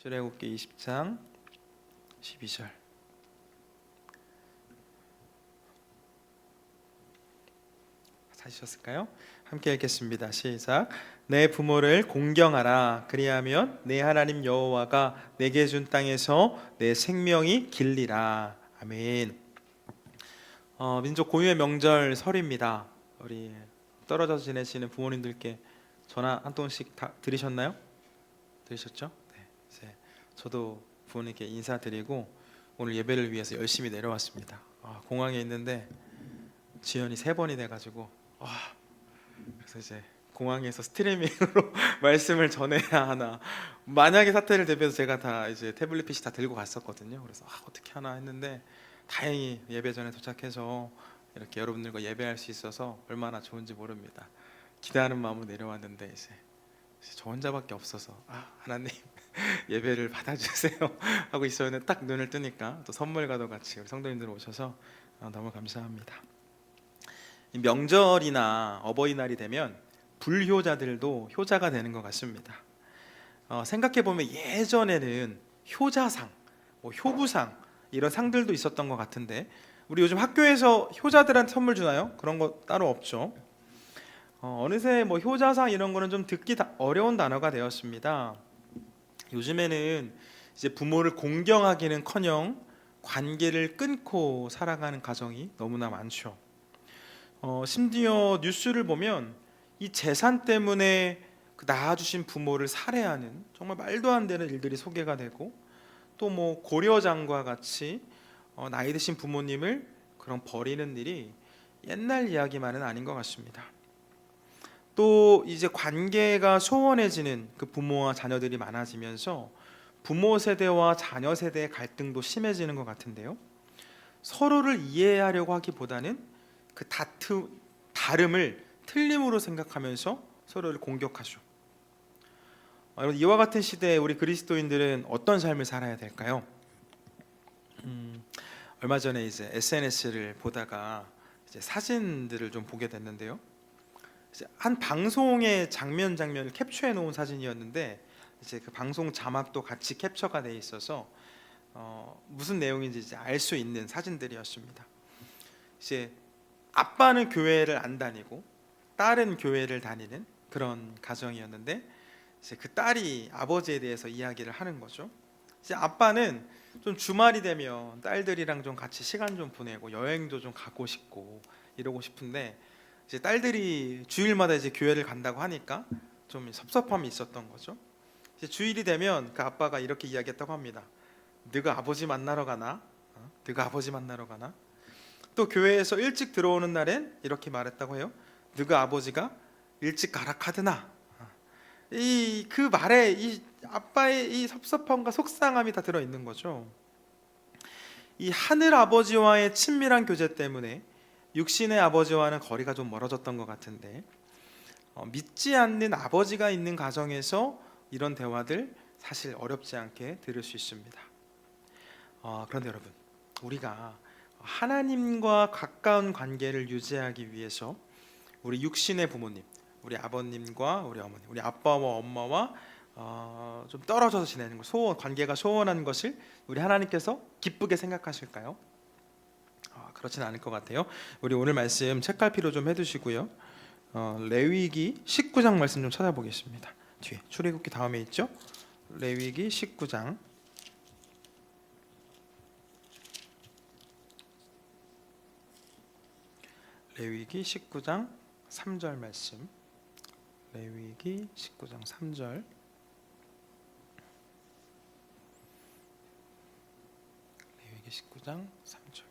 출애굽기 20장 12절. 찾으셨을까요? 함께 읽겠습니다. 시작. 내 부모를 공경하라. 그리하면 내 하나님 여호와가 내게 준 땅에서 내 생명이 길리라. 아멘. 민족 고유의 명절 설입니다. 우리 떨어져 지내시는 부모님들께 전화 한 통씩 다 드리셨나요? 들으셨죠? 네. 이제 저도 부모님께 인사드리고 오늘 예배를 위해서 열심히 내려왔습니다. 공항에 있는데 지연이 3번이 돼가지고 그래서 이제 공항에서 스트리밍으로 말씀을 전해야 하나, 만약에 사태를 대비해서 제가 다 이제 태블릿 PC 다 들고 갔었거든요. 그래서 어떻게 하나 했는데 다행히 예배 전에 도착해서 이렇게 여러분들과 예배할 수 있어서 얼마나 좋은지 모릅니다. 기대하는 마음으로 내려왔는데 이제 저 혼자밖에 없어서 하나님 예배를 받아주세요 하고 있었는데 딱 눈을 뜨니까 또 선물과도 같이 우리 성도님들 오셔서 너무 감사합니다. 명절이나 어버이날이 되면 불효자들도 효자가 되는 것 같습니다. 생각해보면 예전에는 효자상, 효부상 이런 상들도 있었던 것 같은데 우리 요즘 학교에서 효자들한테 선물 주나요? 그런 거 따로 없죠. 어느새 효자상 이런 거는 좀 듣기 어려운 단어가 되었습니다. 요즘에는 이제 부모를 공경하기는커녕 관계를 끊고 살아가는 가정이 너무나 많죠. 심지어 뉴스를 보면 이 재산 때문에 낳아주신 부모를 살해하는 정말 말도 안 되는 일들이 소개가 되고, 또 고려장과 같이 나이 드신 부모님을 그런 버리는 일이 옛날 이야기만은 아닌 것 같습니다. 또 이제 관계가 소원해지는 그 부모와 자녀들이 많아지면서 부모 세대와 자녀 세대의 갈등도 심해지는 것 같은데요. 서로를 이해하려고 하기보다는 그 다름을 틀림으로 생각하면서 서로를 공격하죠. 여러분, 이와 같은 시대에 우리 그리스도인들은 어떤 삶을 살아야 될까요? 얼마 전에 이제 SNS를 보다가 이제 사진들을 좀 보게 됐는데요. 이제 한 방송의 장면을 캡처해 놓은 사진이었는데 이제 그 방송 자막도 같이 캡처가 돼 있어서 무슨 내용인지 이제 알 수 있는 사진들이었습니다. 이제 아빠는 교회를 안 다니고 딸은 교회를 다니는 그런 가정이었는데 이제 그 딸이 아버지에 대해서 이야기를 하는 거죠. 이제 아빠는 좀 주말이 되면 딸들이랑 좀 같이 시간 좀 보내고 여행도 좀 가고 싶고 이러고 싶은데 이제 딸들이 주일마다 이제 교회를 간다고 하니까 좀 섭섭함이 있었던 거죠. 이제 주일이 되면 그 아빠가 이렇게 이야기했다고 합니다. 네가 아버지 만나러 가나? 네가 아버지 만나러 가나? 또 교회에서 일찍 들어오는 날엔 이렇게 말했다고 해요. 네가 아버지가 일찍 가라 카드나. 그 말에 이 아빠의 이 섭섭함과 속상함이 다 들어 있는 거죠. 이 하늘 아버지와의 친밀한 교제 때문에 육신의 아버지와는 거리가 좀 멀어졌던 것 같은데, 믿지 않는 아버지가 있는 가정에서 이런 대화들 사실 어렵지 않게 들을 수 있습니다. 그런데 여러분, 우리가 하나님과 가까운 관계를 유지하기 위해서 우리 육신의 부모님, 우리 아버님과 우리 어머니, 우리 아빠와 엄마와 좀 떨어져서 지내는 것, 관계가 소원한 것을 우리 하나님께서 기쁘게 생각하실까요? 그렇진 않을 것 같아요. 우리 오늘 말씀 책갈피로 좀 해두시고요. 레위기 19장 말씀 좀 찾아보겠습니다. 뒤에 출애굽기 다음에 있죠? 레위기 19장. 레위기 19장 3절 말씀. 레위기 19장 3절. 레위기 19장 3절.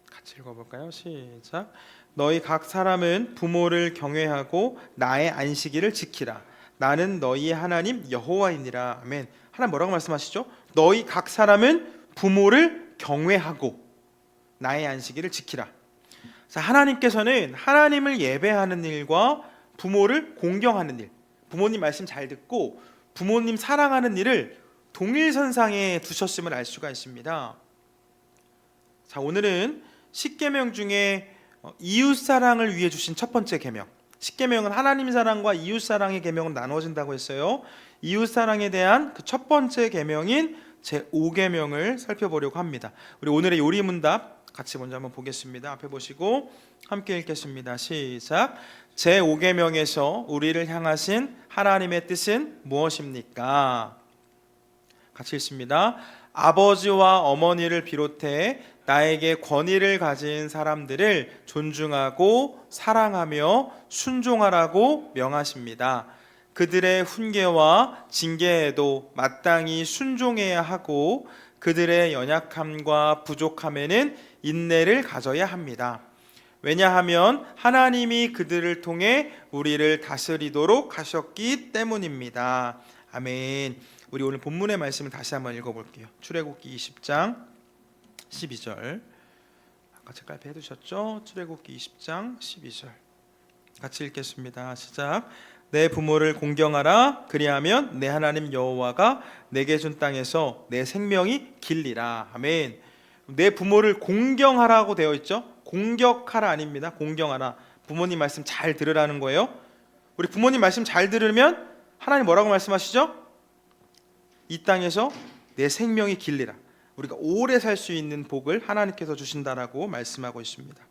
같이 읽어볼까요? 시작. 너희 각 사람은 부모를 경외하고 나의 안식일을 지키라. 나는 너희의 하나님 여호와이니라. 아멘. 하나님 뭐라고 말씀하시죠? 너희 각 사람은 부모를 경외하고 나의 안식일을 지키라. 자, 하나님께서는 하나님을 예배하는 일과 부모를 공경하는 일, 부모님 말씀 잘 듣고 부모님 사랑하는 일을 동일선상에 두셨음을 알 수가 있습니다. 자, 오늘은 10계명 중에 이웃사랑을 위해 주신 첫 번째 계명, 10계명은 하나님 사랑과 이웃사랑의 계명으로 나누어진다고 했어요. 이웃 사랑에 대한 그 첫 번째 계명인 제5계명을 살펴보려고 합니다. 우리 오늘의 요리문답 같이 먼저 한번 보겠습니다. 앞에 보시고 함께 읽겠습니다. 시작. 제5계명에서 우리를 향하신 하나님의 뜻은 무엇입니까? 같이 읽습니다. 아버지와 어머니를 비롯해 나에게 권위를 가진 사람들을 존중하고 사랑하며 순종하라고 명하십니다. 그들의 훈계와 징계에도 마땅히 순종해야 하고 그들의 연약함과 부족함에는 인내를 가져야 합니다. 왜냐하면 하나님이 그들을 통해 우리를 다스리도록 하셨기 때문입니다. 아멘. 우리 오늘 본문의 말씀을 다시 한번 읽어볼게요. 출애굽기 20장 12절. 아까 책갈피 해두셨죠? 출애굽기 20장 12절 같이 읽겠습니다. 시작. 내 부모를 공경하라. 그리하면 내 하나님 여호와가 내게 준 땅에서 내 생명이 길리라. 아멘. 내 부모를 공경하라고 되어 있죠. 공격하라 아닙니다. 공경하라. 부모님 말씀 잘 들으라는 거예요. 우리 부모님 말씀 잘 들으면 하나님 뭐라고 말씀하시죠? 이 땅에서 내 생명이 길리라. 우리가 오래 살 수 있는 복을 하나님께서 주신다라고 말씀하고 있습니다.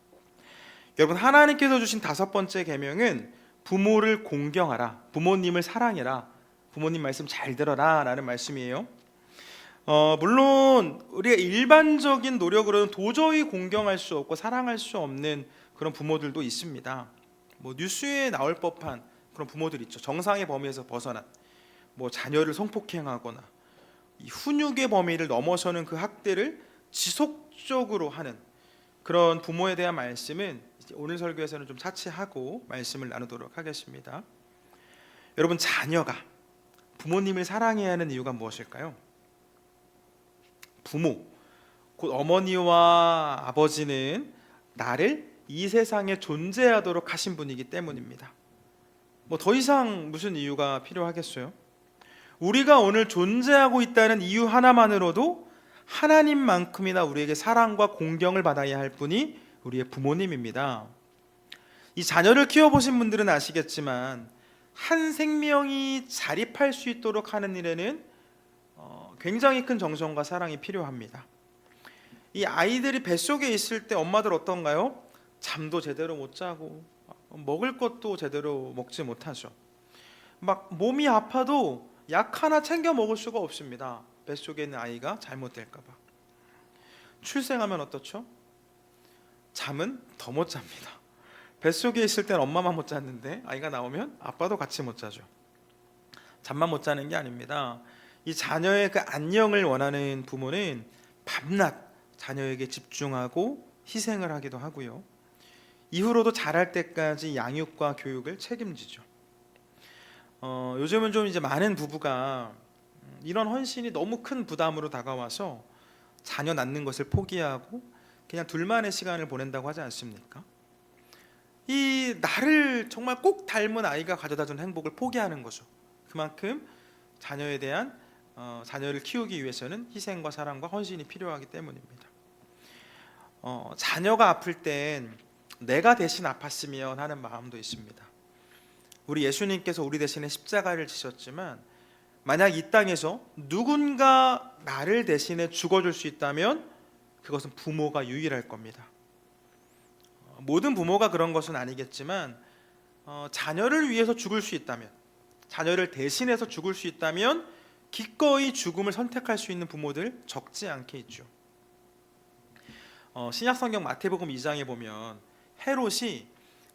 여러분, 하나님께서 주신 다섯 번째 계명은 부모를 공경하라, 부모님을 사랑해라, 부모님 말씀 잘 들어라 라는 말씀이에요. 물론 우리가 일반적인 노력으로는 도저히 공경할 수 없고 사랑할 수 없는 그런 부모들도 있습니다. 뉴스에 나올 법한 그런 부모들 있죠. 정상의 범위에서 벗어난 자녀를 성폭행하거나 이 훈육의 범위를 넘어서는 그 학대를 지속적으로 하는 그런 부모에 대한 말씀은 오늘 설교에서는 좀 차치하고 말씀을 나누도록 하겠습니다. 여러분, 자녀가 부모님을 사랑해야 하는 이유가 무엇일까요? 부모, 곧 어머니와 아버지는 나를 이 세상에 존재하도록 하신 분이기 때문입니다. 더 이상 무슨 이유가 필요하겠어요? 우리가 오늘 존재하고 있다는 이유 하나만으로도 하나님만큼이나 우리에게 사랑과 공경을 받아야 할 분이 우리의 부모님입니다. 이 자녀를 키워보신 분들은 아시겠지만 한 생명이 자립할 수 있도록 하는 일에는 굉장히 큰 정성과 사랑이 필요합니다. 이 아이들이 뱃속에 있을 때 엄마들 어떤가요? 잠도 제대로 못 자고 먹을 것도 제대로 먹지 못하죠. 몸이 아파도 약 하나 챙겨 먹을 수가 없습니다. 뱃속에 있는 아이가 잘못될까 봐. 출생하면 어떻죠? 잠은 더 못 잡니다. 뱃속에 있을 땐 엄마만 못 잤는데 아이가 나오면 아빠도 같이 못 자죠. 잠만 못 자는 게 아닙니다. 이 자녀의 그 안녕을 원하는 부모는 밤낮 자녀에게 집중하고 희생을 하기도 하고요. 이후로도 자랄 때까지 양육과 교육을 책임지죠. 요즘은 좀 이제 많은 부부가 이런 헌신이 너무 큰 부담으로 다가와서 자녀 낳는 것을 포기하고 그냥 둘만의 시간을 보낸다고 하지 않습니까? 이 나를 정말 꼭 닮은 아이가 가져다준 행복을 포기하는 거죠. 그만큼 자녀에 대한 자녀를 키우기 위해서는 희생과 사랑과 헌신이 필요하기 때문입니다. 자녀가 아플 땐 내가 대신 아팠으면 하는 마음도 있습니다. 우리 예수님께서 우리 대신에 십자가를 지셨지만 만약 이 땅에서 누군가 나를 대신에 죽어줄 수 있다면 그것은 부모가 유일할 겁니다. 모든 부모가 그런 것은 아니겠지만 자녀를 위해서 죽을 수 있다면, 자녀를 대신해서 죽을 수 있다면 기꺼이 죽음을 선택할 수 있는 부모들 적지 않게 있죠. 신약성경 마태복음 2장에 보면 헤롯이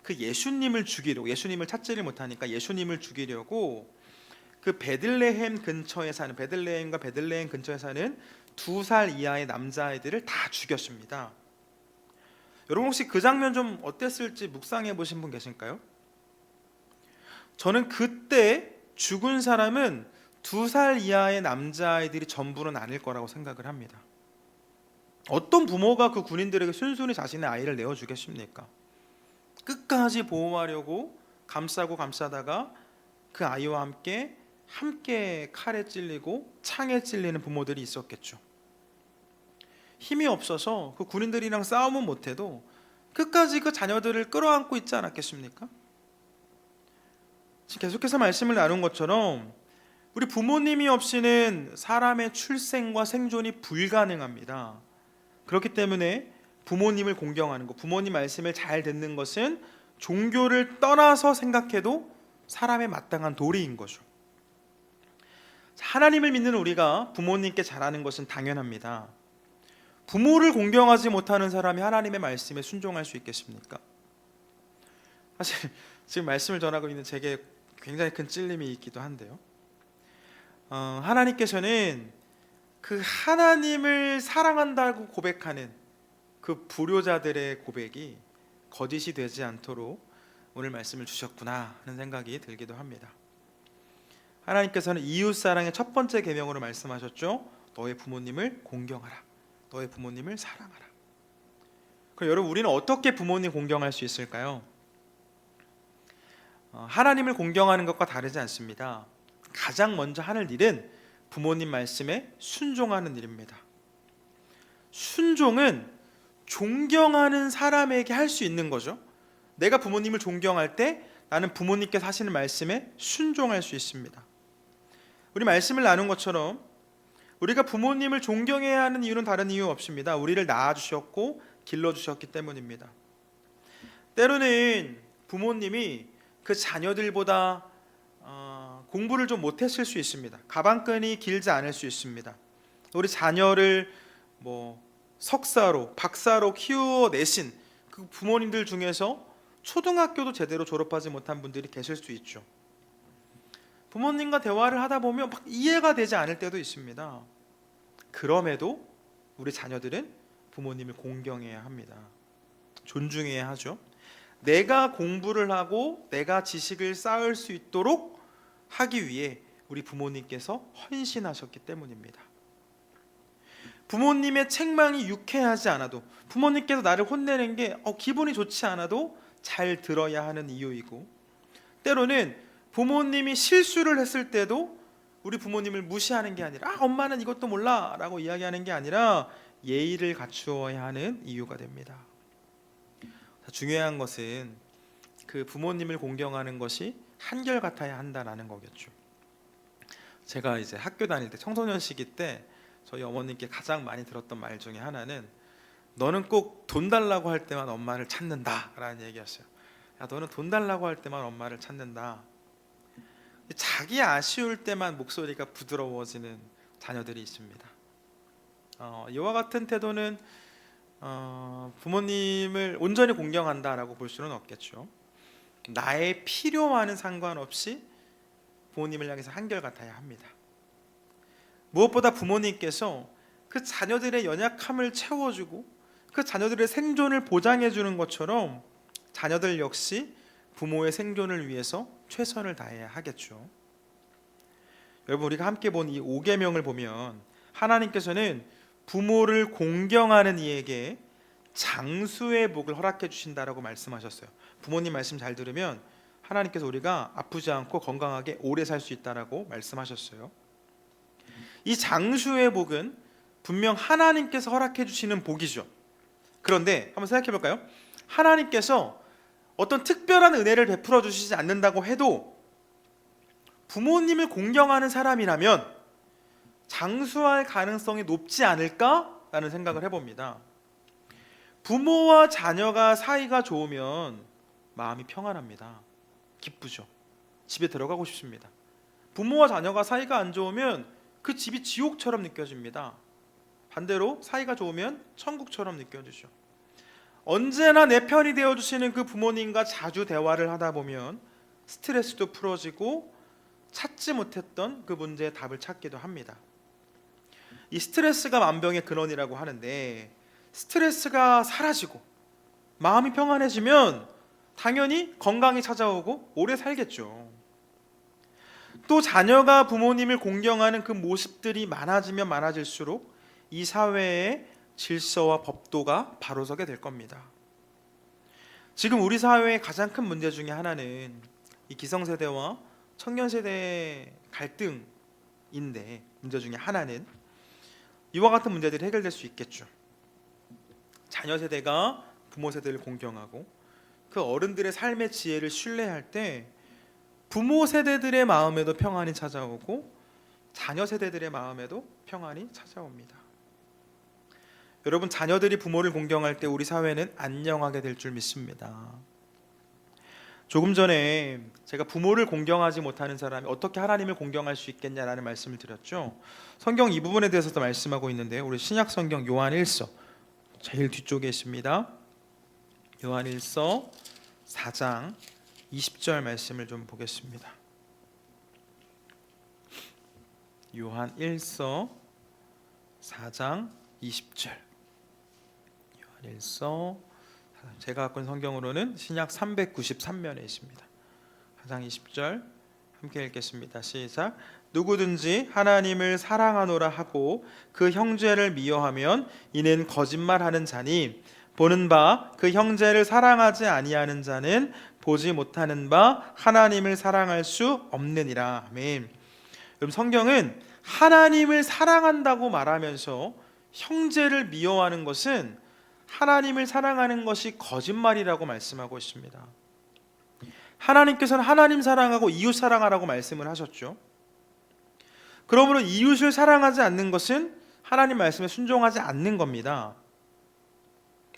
그 예수님을 죽이려고, 예수님을 찾지를 못하니까 예수님을 죽이려고 그 베들레헴 근처에 사는, 베들레헴과 베들레헴 근처에 사는 2살 이하의 남자아이들을 다 죽였습니다. 여러분 혹시 그 장면 좀 어땠을지 묵상해 보신 분 계실까요? 저는 그때 죽은 사람은 2살 이하의 남자아이들이 전부는 아닐 거라고 생각을 합니다. 어떤 부모가 그 군인들에게 순순히 자신의 아이를 내어주겠습니까? 끝까지 보호하려고 감싸고 감싸다가 그 아이와 함께 칼에 찔리고 창에 찔리는 부모들이 있었겠죠. 힘이 없어서 그 군인들이랑 싸움은 못해도 끝까지 그 자녀들을 끌어안고 있지 않았겠습니까? 지금 계속해서 말씀을 나눈 것처럼 우리 부모님이 없이는 사람의 출생과 생존이 불가능합니다. 그렇기 때문에 부모님을 공경하는 것, 부모님 말씀을 잘 듣는 것은 종교를 떠나서 생각해도 사람의 마땅한 도리인 거죠. 하나님을 믿는 우리가 부모님께 잘하는 것은 당연합니다. 부모를 공경하지 못하는 사람이 하나님의 말씀에 순종할 수 있겠습니까? 사실 지금 말씀을 전하고 있는 제게 굉장히 큰 찔림이 있기도 한데요. 하나님께서는 그 하나님을 사랑한다고 고백하는 그 불효자들의 고백이 거짓이 되지 않도록 오늘 말씀을 주셨구나 하는 생각이 들기도 합니다. 하나님께서는 이웃사랑의 첫 번째 계명으로 말씀하셨죠. 너의 부모님을 공경하라. 너의 부모님을 사랑하라. 그럼 여러분, 우리는 어떻게 부모님 공경할 수 있을까요? 하나님을 공경하는 것과 다르지 않습니다. 가장 먼저 하는 일은 부모님 말씀에 순종하는 일입니다. 순종은 존경하는 사람에게 할 수 있는 거죠. 내가 부모님을 존경할 때 나는 부모님께서 하시는 말씀에 순종할 수 있습니다. 우리 말씀을 나눈 것처럼 우리가 부모님을 존경해야 하는 이유는 다른 이유 없습니다. 우리를 낳아주셨고 길러주셨기 때문입니다. 때로는 부모님이 그 자녀들보다 공부를 좀 못했을 수 있습니다. 가방끈이 길지 않을 수 있습니다. 우리 자녀를 석사로, 박사로 키워내신 그 부모님들 중에서 초등학교도 제대로 졸업하지 못한 분들이 계실 수 있죠. 부모님과 대화를 하다 보면 막 이해가 되지 않을 때도 있습니다. 그럼에도 우리 자녀들은 부모님을 공경해야 합니다. 존중해야 하죠. 내가 공부를 하고 내가 지식을 쌓을 수 있도록 하기 위해 우리 부모님께서 헌신하셨기 때문입니다. 부모님의 책망이 유쾌하지 않아도, 부모님께서 나를 혼내는 게 기분이 좋지 않아도 잘 들어야 하는 이유이고, 때로는 부모님이 실수를 했을 때도 우리 부모님을 무시하는 게 아니라 엄마는 이것도 몰라 라고 이야기하는 게 아니라 예의를 갖추어야 하는 이유가 됩니다. 중요한 것은 그 부모님을 공경하는 것이 한결같아야 한다는 거겠죠. 제가 이제 학교 다닐 때, 청소년 시기 때 저희 어머님께 가장 많이 들었던 말 중에 하나는 너는 꼭 돈 달라고 할 때만 엄마를 찾는다 라는 얘기였어요. 야, 너는 돈 달라고 할 때만 엄마를 찾는다. 자기 아쉬울 때만 목소리가 부드러워지는 자녀들이 있습니다. 이와 같은 태도는 부모님을 온전히 공경한다라고 볼 수는 없겠죠. 나의 필요와는 상관없이 부모님을 향해서 한결같아야 합니다. 무엇보다 부모님께서 그 자녀들의 연약함을 채워주고 그 자녀들의 생존을 보장해주는 것처럼 자녀들 역시 부모의 생존을 위해서 최선을 다해야 하겠죠. 여러분, 우리가 함께 본 이 5계명을 보면 하나님께서는 부모를 공경하는 이에게 장수의 복을 허락해 주신다라고 말씀하셨어요. 부모님 말씀 잘 들으면 하나님께서 우리가 아프지 않고 건강하게 오래 살 수 있다라고 말씀하셨어요. 이 장수의 복은 분명 하나님께서 허락해 주시는 복이죠. 그런데 한번 생각해 볼까요? 하나님께서 어떤 특별한 은혜를 베풀어 주시지 않는다고 해도 부모님을 공경하는 사람이라면 장수할 가능성이 높지 않을까라는 생각을 해봅니다. 부모와 자녀가 사이가 좋으면 마음이 평안합니다. 기쁘죠. 집에 들어가고 싶습니다. 부모와 자녀가 사이가 안 좋으면 그 집이 지옥처럼 느껴집니다. 반대로 사이가 좋으면 천국처럼 느껴지죠. 언제나 내 편이 되어주시는 그 부모님과 자주 대화를 하다 보면 스트레스도 풀어지고 찾지 못했던 그 문제의 답을 찾기도 합니다. 이 스트레스가 만병의 근원이라고 하는데, 스트레스가 사라지고 마음이 평안해지면 당연히 건강이 찾아오고 오래 살겠죠. 또 자녀가 부모님을 공경하는 그 모습들이 많아지면 많아질수록 이 사회의 질서와 법도가 바로 서게 될 겁니다. 지금 우리 사회의 가장 큰 문제 중에 하나는 이 기성세대와 청년세대의 갈등인데, 문제 중에 하나는 이와 같은 문제들이 해결될 수 있겠죠. 자녀 세대가 부모 세대를 공경하고 그 어른들의 삶의 지혜를 신뢰할 때 부모 세대들의 마음에도 평안이 찾아오고 자녀 세대들의 마음에도 평안이 찾아옵니다. 여러분, 자녀들이 부모를 공경할 때 우리 사회는 안녕하게 될 줄 믿습니다. 조금 전에 제가 부모를 공경하지 못하는 사람이 어떻게 하나님을 공경할 수 있겠냐라는 말씀을 드렸죠. 성경 이 부분에 대해서도 말씀하고 있는데요. 우리 신약 성경 요한 1서 제일 뒤쪽에 있습니다. 요한 1서 4장 20절 말씀을 좀 보겠습니다. 요한 1서 4장 20절. 요한 1서, 제가 갖고 있는 성경으로는 신약 393면에 있습니다. 4장 20절 함께 읽겠습니다. 시작. 누구든지 하나님을 사랑하노라 하고 그 형제를 미워하면 이는 거짓말하는 자니 보는 바 그 형제를 사랑하지 아니하는 자는 보지 못하는 바 하나님을 사랑할 수 없느니라. 아멘. 여러분, 성경은 하나님을 사랑한다고 말하면서 형제를 미워하는 것은 하나님을 사랑하는 것이 거짓말이라고 말씀하고 있습니다. 하나님께서는 하나님 사랑하고 이웃 사랑하라고 말씀을 하셨죠. 그러므로 이웃을 사랑하지 않는 것은 하나님 말씀에 순종하지 않는 겁니다.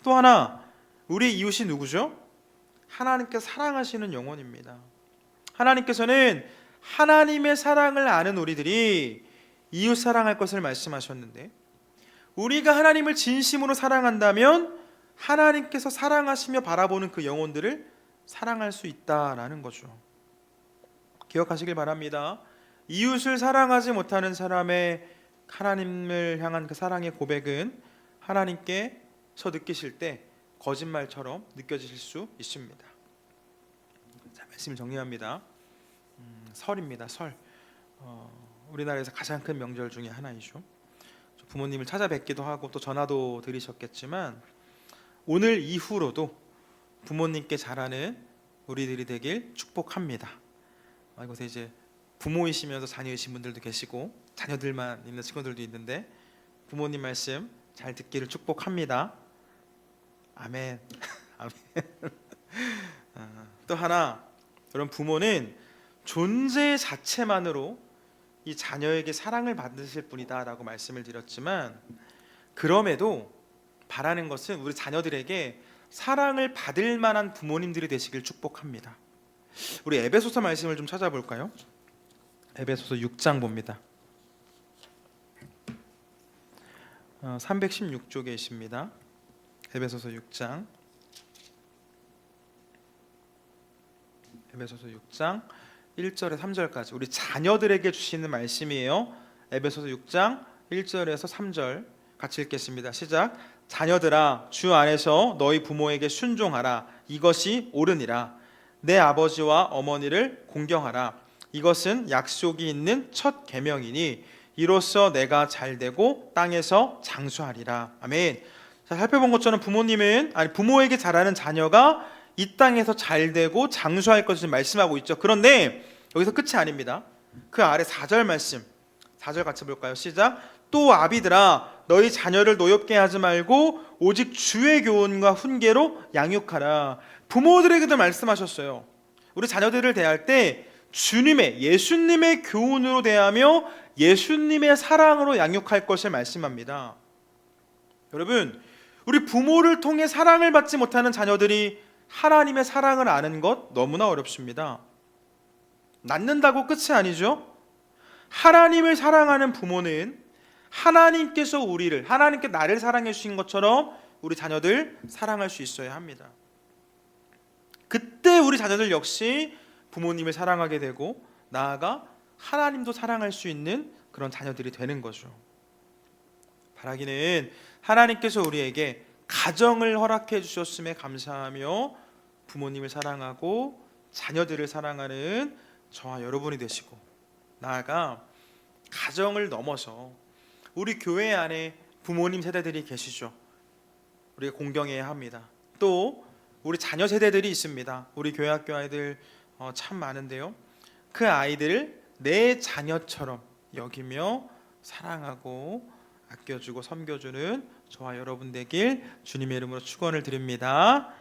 또 하나, 우리 이웃이 누구죠? 하나님께서 사랑하시는 영혼입니다. 하나님께서는 하나님의 사랑을 아는 우리들이 이웃 사랑할 것을 말씀하셨는데, 우리가 하나님을 진심으로 사랑한다면 하나님께서 사랑하시며 바라보는 그 영혼들을 사랑할 수 있다라는 거죠. 기억하시길 바랍니다. 이웃을 사랑하지 못하는 사람의 하나님을 향한 그 사랑의 고백은 하나님께서 느끼실 때 거짓말처럼 느껴지실 수 있습니다. 자, 말씀 정리합니다. 설입니다. 설. 우리나라에서 가장 큰 명절 중에 하나이죠. 부모님을 찾아뵙기도 하고 또 전화도 드리셨겠지만 오늘 이후로도 부모님께 잘하는 우리들이 되길 축복합니다. 이곳에 이제 부모이시면서 자녀이신 분들도 계시고 자녀들만 있는 친구들도 있는데 부모님 말씀 잘 듣기를 축복합니다. 아멘. 아멘. 또 하나, 여러분, 부모는 존재 자체만으로 이 자녀에게 사랑을 받으실 분이다라고 말씀을 드렸지만, 그럼에도 바라는 것은 우리 자녀들에게 사랑을 받을 만한 부모님들이 되시길 축복합니다. 우리 에베소서 말씀을 좀 찾아볼까요? 에베소서 6장 봅니다. 316쪽에 있습니다. 에베소서 6장. 에베소서 6장 1절에 3절까지 우리 자녀들에게 주시는 말씀이에요. 에베소서 6장 1절에서 3절 같이 읽겠습니다. 시작. 자녀들아, 주 안에서 너희 부모에게 순종하라. 이것이 옳으니라. 내 아버지와 어머니를 공경하라. 이것은 약속이 있는 첫 계명이니 이로써 내가 잘되고 땅에서 장수하리라. 아멘. 자, 살펴본 것처럼 부모에게 잘하는 자녀가 이 땅에서 잘되고 장수할 것을 말씀하고 있죠. 그런데 여기서 끝이 아닙니다. 그 아래 4절 말씀, 4절 같이 볼까요? 시작. 또 아비들아, 너희 자녀를 노엽게 하지 말고 오직 주의 교훈과 훈계로 양육하라. 부모들에게도 말씀하셨어요. 우리 자녀들을 대할 때 예수님의 교훈으로 대하며 예수님의 사랑으로 양육할 것을 말씀합니다. 여러분, 우리 부모를 통해 사랑을 받지 못하는 자녀들이 하나님의 사랑을 아는 것 너무나 어렵습니다. 낳는다고 끝이 아니죠. 하나님을 사랑하는 부모는 하나님께서 하나님께 나를 사랑해 주신 것처럼 우리 자녀들 사랑할 수 있어야 합니다. 그때 우리 자녀들 역시 부모님을 사랑하게 되고 나아가 하나님도 사랑할 수 있는 그런 자녀들이 되는 거죠. 바라기는 하나님께서 우리에게 가정을 허락해 주셨음에 감사하며 부모님을 사랑하고 자녀들을 사랑하는 저와 여러분이 되시고, 나아가 가정을 넘어서 우리 교회 안에 부모님 세대들이 계시죠. 우리가 공경해야 합니다. 또 우리 자녀 세대들이 있습니다. 우리 교회 학교 아이들 참 많은데요. 그 아이들을 내 자녀처럼 여기며 사랑하고 아껴주고 섬겨주는 저와 여러분 되길 주님의 이름으로 축원을 드립니다.